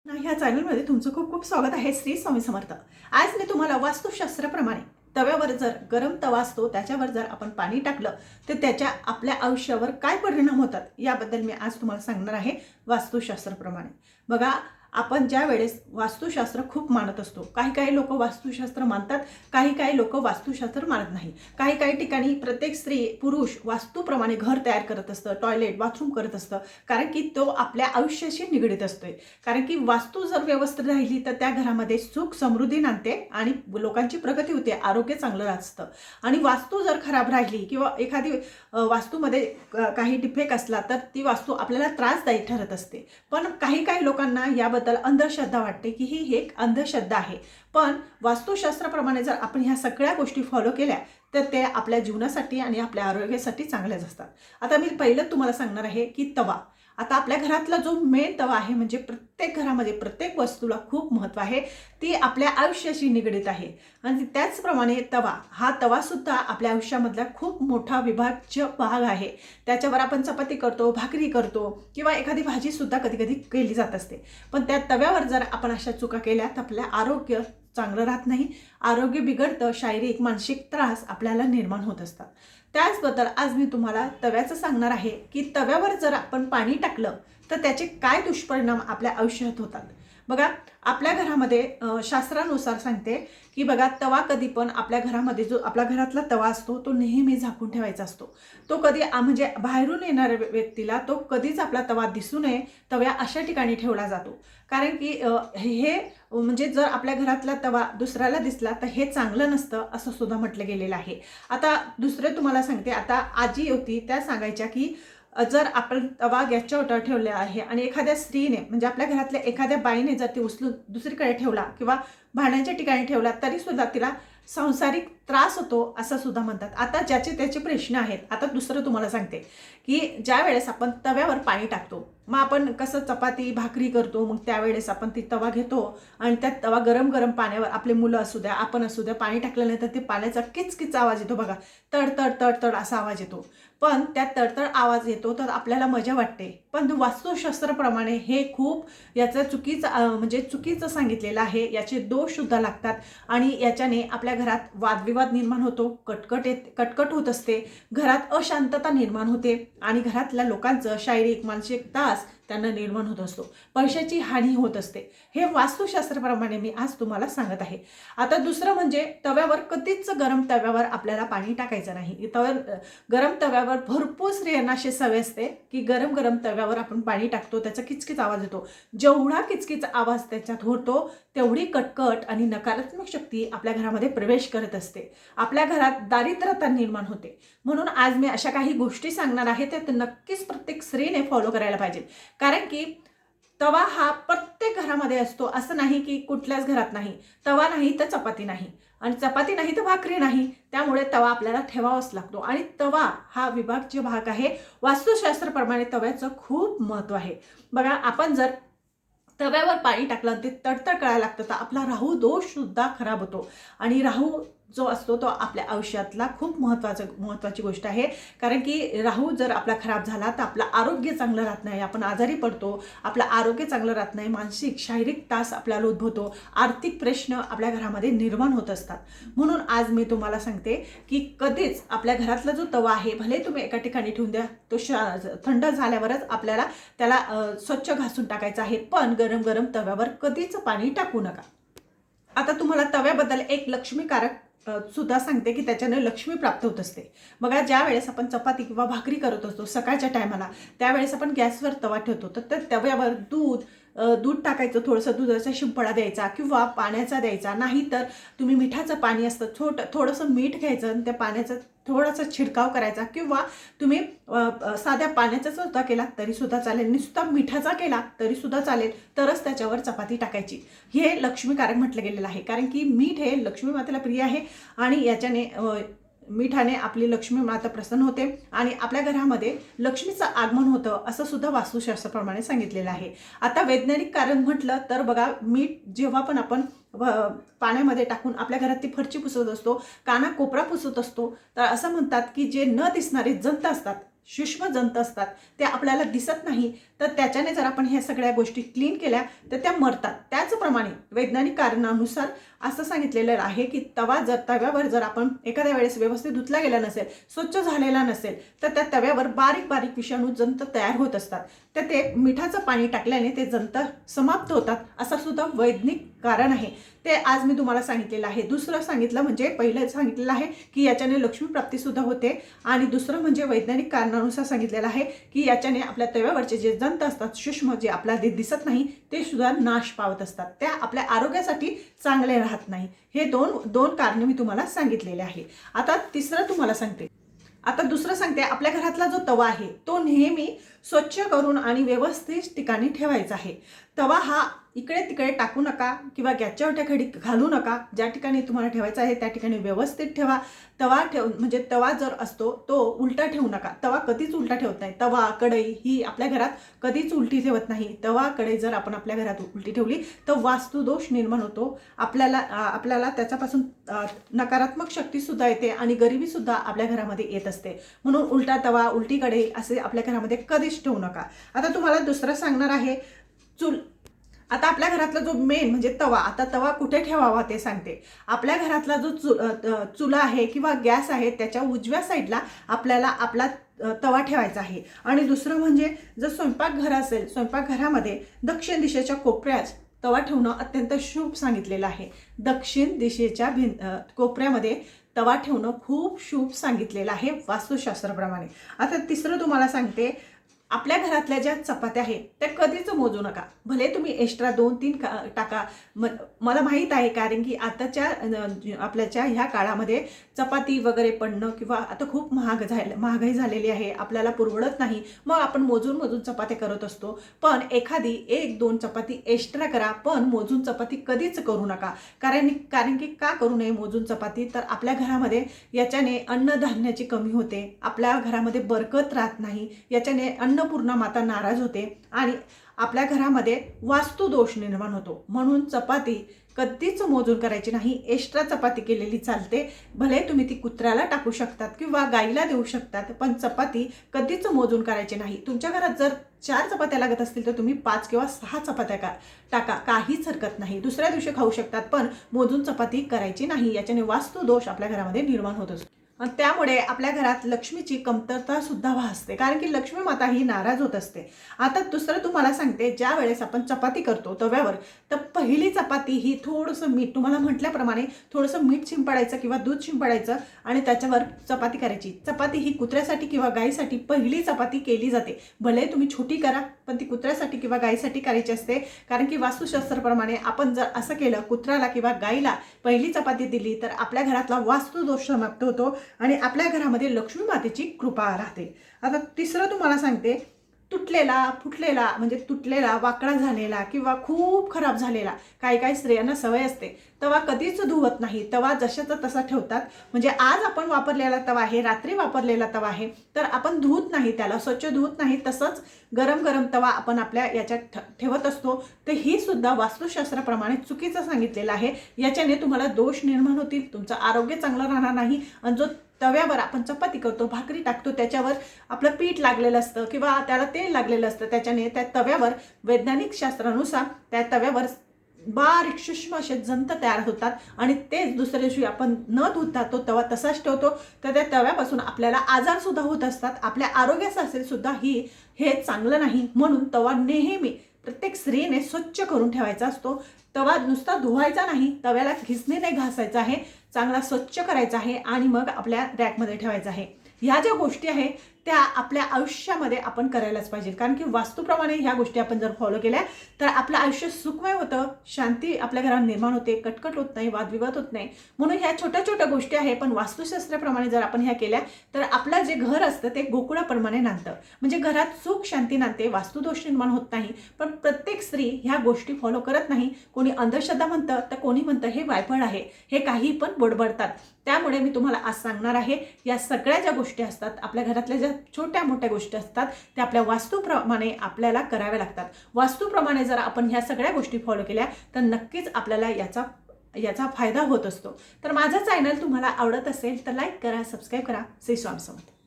ह्या चॅनलमध्ये तुमचं खूप खूप स्वागत आहे. श्री स्वामी समर्थ. आज मी तुम्हाला वास्तुशास्त्राप्रमाणे तव्यावर जर गरम तवा असतो त्याच्यावर जर आपण पाणी टाकलं तर त्याच्या आपल्या आयुष्यावर काय परिणाम होतात याबद्दल मी आज तुम्हाला सांगणार आहे वास्तुशास्त्राप्रमाणे. बघा, आपण ज्या वेळेस वास्तुशास्त्र खूप मानत असतो, काही लोक वास्तुशास्त्र मानतात, काही लोक वास्तुशास्त्र मानत नाही. काही ठिकाणी प्रत्येक स्त्री पुरुष वास्तूप्रमाणे घर तयार करत असतं, टॉयलेट बाथरूम करत असतं, कारण की तो आपल्या आयुष्याशी निगडीत असतोय. कारण की वास्तू जर व्यवस्थित राहिली तर त्या घरामध्ये सुख समृद्धी नांदते आणि लोकांची प्रगती होते, आरोग्य चांगलं असतं. आणि वास्तू जर खराब राहिली किंवा एखादी वास्तूमध्ये काही डिफेक्ट असला तर ती वास्तू आपल्याला त्रासदायी ठरत असते. पण काही लोकांना याबद्दल अंधश्रद्धा वाटते की ही एक अंधश्रद्धा आहे. पण वास्तुशास्त्राप्रमाणे जर आपण ह्या सगळ्या गोष्टी फॉलो केल्या तर ते आपल्या जीवनासाठी आणि आपल्या आरोग्यासाठी चांगल्याच असतात. आता मी पहिलं तुम्हाला सांगणार आहे की तवा. आता आपल्या घरातला जो मेन तवा आहे, म्हणजे प्रत्येक घरामध्ये प्रत्येक वस्तूला खूप महत्त्व आहे, ती आपल्या आयुष्याशी निगडीत आहे. आणि त्याचप्रमाणे हा तवासुद्धा आपल्या आयुष्यामधला खूप मोठा विभाज्य भाग आहे. त्याच्यावर आपण चपाती करतो, भाकरी करतो किंवा एखादी भाजीसुद्धा कधी कधी केली जात असते. पण त्या तव्यावर जर आपण अशा चुका केल्या तर आपल्या आरोग्य चांगलं राहत नाही, आरोग्य बिघडतं, शारीरिक मानसिक त्रास आपल्याला निर्माण होत असतात. त्याचबद्दल आज मी तुम्हाला तव्याचं सांगणार आहे की तव्यावर जर आपण पाणी टाकलं तर त्याचे काय दुष्परिणाम आपल्या आयुष्यात होतात. बघा, आपल्या घरामध्ये शास्त्रानुसार सांगते की बघा, तवा कधी पण आपल्या घरामध्ये जो आपल्या घरातला तवा असतो तो नेहमी झाकून ठेवायचा असतो. तो कधी म्हणजे बाहेरून येणाऱ्या व्यक्तीला तो कधीच आपला तवा दिसू नये तव्या अशा ठिकाणी ठेवला जातो. कारण की हे म्हणजे जर आपल्या घरातला तवा दुसऱ्याला दिसला तर हे चांगलं नसतं असं सुद्धा म्हटलं गेलेलं आहे. आता दुसरे तुम्हाला सांगते, आता आजी होती त्या सांगायच्या की जर आपण तवा गॅसच्या ओट्यावर ठेवला आहे आणि एखाद्या स्त्रीने म्हणजे आपल्या घरातल्या एखाद्या बाईने जर ती उचलून दुसरीकडे ठेवला किंवा भांड्याच्या ठिकाणी ठेवला तरी सुद्धा तिला सांसारिक त्रास होतो असं सुद्धा म्हणतात. आता ज्याचे त्याचे प्रश्न आहेत. आता दुसरं तुम्हाला सांगते की ज्या वेळेस आपण तव्यावर पाणी टाकतो, मग आपण कसं चपाती भाकरी करतो, मग त्यावेळेस आपण ती तवा घेतो आणि त्या तवा गरम गरम पाण्यावर आपले मुलं असू द्या आपण असू द्या पाणी टाकल्यानंतर ते पाण्याचा किचकिच आवाज येतो बघा, तड तड तड तड असा आवाज येतो. पण त्या तडतड आवाज येतो तर आपल्याला मजा वाटते, पण वास्तुशास्त्राप्रमाणे हे खूप याचं म्हणजे चुकीचं सांगितलेलं आहे. याचे दोष सुद्धा लागतात आणि याच्याने आपल्या घरात वादविवाद निर्माण होतो, कटकट होत असते, घरात अशांतता निर्माण होते आणि घरातल्या लोकांचं शारीरिक मानसिक त्रास त्यांना निर्माण होत असतो, पैशाची हानी होत असते. हे वास्तुशास्त्राप्रमाणे मी आज तुम्हाला सांगत आहे. आता दुसरं म्हणजे तव्यावर कधीच गरम तव्यावर आपल्याला पाणी टाकायचं नाही. गरम तव्यावर भरपूर स्त्रियांना अशी सवय असते की गरम गरम तव्यावर आपण पाणी टाकतो, त्याचा किचकिच आवाज येतो. जेवढा किचकिच आवाज त्याच्यात होतो तेवढी कटकट आणि नकारात्मक शक्ती आपल्या घरामध्ये प्रवेश करत असते, आपल्या घरात दारिद्र्यता निर्माण होते. म्हणून आज मी अशा काही गोष्टी सांगणार आहे त्या नक्कीच प्रत्येक स्त्रीने फॉलो करायला पाहिजे. कारण की तवा हा प्रत्येक घरामध्ये असतो, असं नाही की कुठल्याच घरात नाही. तवा नाही तर चपाती नाही आणि चपाती नाही तर भाकरी नाही. त्यामुळे तवा आपल्याला ठेवावाच लागतो आणि तवा हा विभाज्य भाग आहे. वास्तुशास्त्राप्रमाणे तव्याचं खूप महत्त्व आहे. बघा, आपण जर तव्यावर पाणी टाकलं ते तडतड करायला लागतं तर आपला राहू दोष सुद्धा खराब होतो. आणि राहू जो असतो तो आपल्या आयुष्यातला खूप महत्त्वाची गोष्ट आहे. कारण की राहू जर आपला खराब झाला तर आपलं आरोग्य चांगलं राहत नाही, आपण आजारी पडतो, आपलं आरोग्य चांगलं राहत नाही, मानसिक शारीरिक त्रास आपल्याला उद्भवतो, आर्थिक प्रश्न आपल्या घरामध्ये निर्माण होत असतात. म्हणून आज मी तुम्हाला सांगते की कधीच आपल्या घरातला जो तवा आहे भले तुम्ही एका ठिकाणी ठेवून द्या, तो थंड झाल्यावरच आपल्याला त्याला स्वच्छ घासून टाकायचं आहे, पण गरम गरम तव्यावर कधीच पाणी टाकू नका. आता तुम्हाला तव्याबद्दल एक लक्ष्मीकारक सुद्धा सांगते की त्याच्याने लक्ष्मी प्राप्त होत असते. बघा, ज्या वेळेस आपण चपाती किंवा भाकरी करत असतो सकाळच्या टायमाला, त्यावेळेस आपण गॅसवर तवा ठेवतो तर त्या तव्यावर दूध टाकायचं, थोडंसं दुधाचा शिंपडा द्यायचा किंवा पाण्याचा द्यायचा, नाही तर तुम्ही मिठाचं पाणी असतं थोडंसं मीठ घ्यायचं आणि त्या पाण्याचा थोडासा छिडकाव करायचा किंवा तुम्ही साध्या पाण्याचा सुद्धा केला तरी सुद्धा चालेल, नुसता मिठाचा केला तरी सुद्धा चालेल, तरच त्याच्यावर चपाती टाकायची. हे लक्ष्मीकारक म्हटलं गेलेलं आहे. कारण की मीठ हे लक्ष्मी मातेला प्रिय आहे आणि याच्याने मिठाने आपली लक्ष्मी माता प्रसन्न होते आणि आपल्या घरामध्ये लक्ष्मीचं आगमन होतं असं सुद्धा वास्तुशास्त्राप्रमाणे सांगितलेलं आहे. आता वैज्ञानिक कारण म्हटलं तर बघा, मीठ जेव्हा पण आपण पाण्यामध्ये टाकून आपल्या घरात ती फरची पुसत असतो, कानाकोपरा पुसत असतो, तर असं म्हणतात की जे न दिसणारे जंत असतात सूक्ष्म जंत असतात ते आपल्याला दिसत नाही, तर त्याच्याने जर आपण ह्या सगळ्या गोष्टी क्लीन केल्या तर त्या मरतात. त्याचप्रमाणे वैज्ञानिक कारणानुसार असं सांगितलेलं आहे की तव्यावर जर आपण एखाद्या वेळेस व्यवस्थित धुतला गेला नसेल, स्वच्छ झालेला नसेल, तर त्या तव्यावर बारीक बारीक विषाणू जंत तयार होत असतात. तर ते मिठाचं पाणी टाकल्याने ते जंत समाप्त होतात, असं सुद्धा वैज्ञानिक कारण आहे. ते आज मी तुम्हाला सांगितलेलं आहे. दुसरं सांगितलं म्हणजे पहिलं सांगितलेलं आहे की याच्याने लक्ष्मी प्राप्ती सुद्धा होते, आणि दुसरं म्हणजे वैज्ञानिक कारणानुसार सांगितलेलं आहे की याच्याने आपल्या तव्यावरचे जे जंत असतात सूक्ष्म, जे आपल्याला दिसत नाही, ते सुद्धा नाश पावत असतात. त्या आपल्या आरोग्यासाठी चांगले राहत नाही. हे दोन कारणे मी तुम्हाला सांगितलेले आहे. आता तिसरं तुम्हाला सांगते. आता दुसरं सांगते, आपल्या घरातला जो तवा आहे तो नेहमी स्वच्छ करून आणि व्यवस्थित ठिकाणी ठेवायचा आहे. तवा हा इकडे तिकडे टाकू नका किंवा गॅसच्या ओट्याखाली घालू नका. ज्या ठिकाणी तुम्हाला ठेवायचा आहे त्या ठिकाणी व्यवस्थित ठेवा. म्हणजे तवा जर असतो तो उलटा ठेवू नका. तवा कधीच उलटा ठेवत नाही. तवा कढई ही आपल्या घरात कधीच उलटी ठेवत नाही. तवा कढई जर आपण आपल्या घरात उलटी ठेवली तर वास्तुदोष निर्माण होतो. आपल्याला त्याच्यापासून नकारात्मक शक्ती सुद्धा येते आणि गरिबी सुद्धा आपल्या घरामध्ये येत असते. म्हणून उलटा तवा, उलटी कढई असे आपल्या घरामध्ये कधीच ठेवू नका. आता तुम्हाला दुसरं सांगणार आहे, चूल. आता आपल्या घरातला जो मेन म्हणजे तवा, आता तवा कुठे ठेवावा ते सांगते. आपल्या घरातला जो चुला आहे किंवा गॅस आहे त्याच्या उजव्या साईडला आपल्याला आपला तवा ठेवायचा आहे. आणि दुसरं म्हणजे जर स्वयंपाकघर असेल, स्वयंपाकघरामध्ये दक्षिण दिशेच्या कोपऱ्यात तवा ठेवणं अत्यंत शुभ सांगितलेलं आहे. दक्षिण दिशेच्या कोपऱ्यामध्ये तवा ठेवणं खूप शुभ सांगितलेलं आहे वास्तुशास्त्राप्रमाणे. आता तिसरं तुम्हाला सांगते, आपल्या घरातल्या ज्या चपात्या आहेत त्या कधीच मोजू नका. भले तुम्ही एक्स्ट्रा 2-3 टाका. मला माहीत आहे, कारण की आताच्या आपल्याच्या ह्या काळामध्ये चपाती वगैरे पडणं किंवा आता खूप महागाई झालेली आहे, आपल्याला पुरवडत नाही. मग आपण मोजून चपात्या करत असतो. पण एखादी 1-2 चपाती एक्स्ट्रा करा, पण मोजून चपाती कधीच करू नका. कारण की का करू नये मोजून चपाती? तर आपल्या घरामध्ये याच्याने अन्नधान्याची कमी होते, आपल्या घरामध्ये बरकत राहत नाही, याच्याने अन्नपूर्णा माता नाराज होते आणि आपल्या घरामध्ये वास्तुदोष निर्माण होतो. म्हणून चपाती कधीच मोजून करायची नाही. एक्स्ट्रा चपाती केलेली चालते. भले तुम्ही ती कुत्र्याला टाकू शकतात किंवा गाईला देऊ शकतात, पण चपाती कधीच मोजून करायची नाही. तुमच्या घरात जर 4 चपात्या लागत असतील तर तुम्ही 5 किंवा 6 चपात्या टाका, काहीच हरकत नाही. दुसऱ्या दिवशी खाऊ शकतात, पण मोजून चपाती करायची नाही. याच्याने वास्तुदोष आपल्या घरामध्ये निर्माण होत असतो. त्यामुळे आपल्या घरात लक्ष्मीची कमतरता सुद्धा भासते, कारण की लक्ष्मी माता ही नाराज होत असते. आता दुसरं तुम्हाला सांगते, ज्या वेळेस आपण चपाती करतो तव्यावर, तर पहिली चपाती ही थोडंसं मीठ, तुम्हाला म्हटल्याप्रमाणे थोडंसं मीठ शिंपडायचं किंवा दूध शिंपडायचं आणि त्याच्यावर चपाती करायची. चपाती ही कुत्र्यासाठी किंवा गाईसाठी पहिली चपाती केली जाते. भले तुम्ही छोटी करा, पण ती कुत्र्यासाठी किंवा गाईसाठी करायची असते. कारण की वास्तुशास्त्राप्रमाणे आपण जर असं केलं, कुत्र्याला किंवा गाईला पहिली चपाती दिली, तर आपल्या घरातला वास्तुदोष समाप्त होतो आणि आपल्या घरामध्ये लक्ष्मी मातेची कृपा राहते. आता तिसरं तुम्हाला सांगते, तुटलेला, वाकडा झालेला किंवा खूप खराब झालेला, काही स्त्रियांना सवय असते तवा कधीच धुवत नाही. तवा जशाचा तसा ठेवतात. म्हणजे आज आपण वापरलेला तवा आहे, रात्री वापरलेला तवा आहे, तर आपण धुवत नाही, त्याला स्वच्छ धुवत नाही. तसंच गरम तवा आपण आपल्या याच्यात ठेवत असतो. तर ही सुद्धा वास्तुशास्त्राप्रमाणे चुकीचं सांगितलेलं आहे. याच्याने तुम्हाला दोष निर्माण होतील, तुमचं आरोग्य चांगलं राहणार नाही. आणि जो तव्यावर आपण चपाती करतो, भाकरी टाकतो, त्याच्यावर आपलं पीठ लागलेलं असतं किंवा त्याला तेल लागलेलं असतं, त्याच्याने त्या तव्यावर वैज्ञानिक शास्त्रानुसार त्या तव्यावर बारीक सूक्ष्म असे जंत तयार होतात आणि तेच दुसऱ्या दिवशी आपण न धुता तो तवा तसाच ठेवतो, तर त्या तव्यापासून आपल्याला आजार सुद्धा होत असतात. आपल्या आरोग्यासाठी सुद्धा हे चांगलं नाही. म्हणून तवा नेहमी प्रत्येक स्त्रीने स्वच्छ करून ठेवायचा असतो. तवा नुसता धुवायचा नाही, तव्याला घिसणीने घासायचा आहे, चांगला स्वच्छ करायचा आहे आणि मग आपल्या रॅकमध्ये ठेवायचा आहे. ह्या ज्या गोष्टी आहेत त्या आपल्या आयुष्यामध्ये आपण करायलाच पाहिजे, कारण की वास्तूप्रमाणे ह्या गोष्टी आपण जर फॉलो केल्या तर आपलं आयुष्य सुखमय होतं, शांती आपल्या घरात निर्माण होते, कटकट होत नाही, वादविवाद होत नाही. म्हणून ह्या छोट्या छोट्या गोष्टी आहे, पण वास्तुशास्त्राप्रमाणे जर आपण ह्या केल्या तर आपलं जे घर असतं ते गोकुळाप्रमाणे नांदतं. म्हणजे घरात सुख शांती नांदते, वास्तुदोष निर्माण होत नाही. पण प्रत्येक स्त्री ह्या गोष्टी फॉलो करत नाही. कोणी अंधश्रद्धा म्हणतं तर कोणी म्हणतं हे वायफळ आहे, हे काही पण बडबडतात. त्यामुळे मी तुम्हाला आज सांगणार आहे, या सगळ्या ज्या गोष्टी असतात, आपल्या घरातल्या ज्या छोट्या मोठ्या गोष्टी असतात त्या आपल्या वास्तूप्रमाणे आपल्याला कराव्या लागतात. वास्तूप्रमाणे जर आपण ह्या सगळ्या गोष्टी फॉलो केल्या तर नक्कीच आपल्याला याचा फायदा होत असतो. तर माझा चॅनल तुम्हाला आवडत असेल तर लाईक करा, सबस्क्राईब करा. श्री स्वामी समर्थ.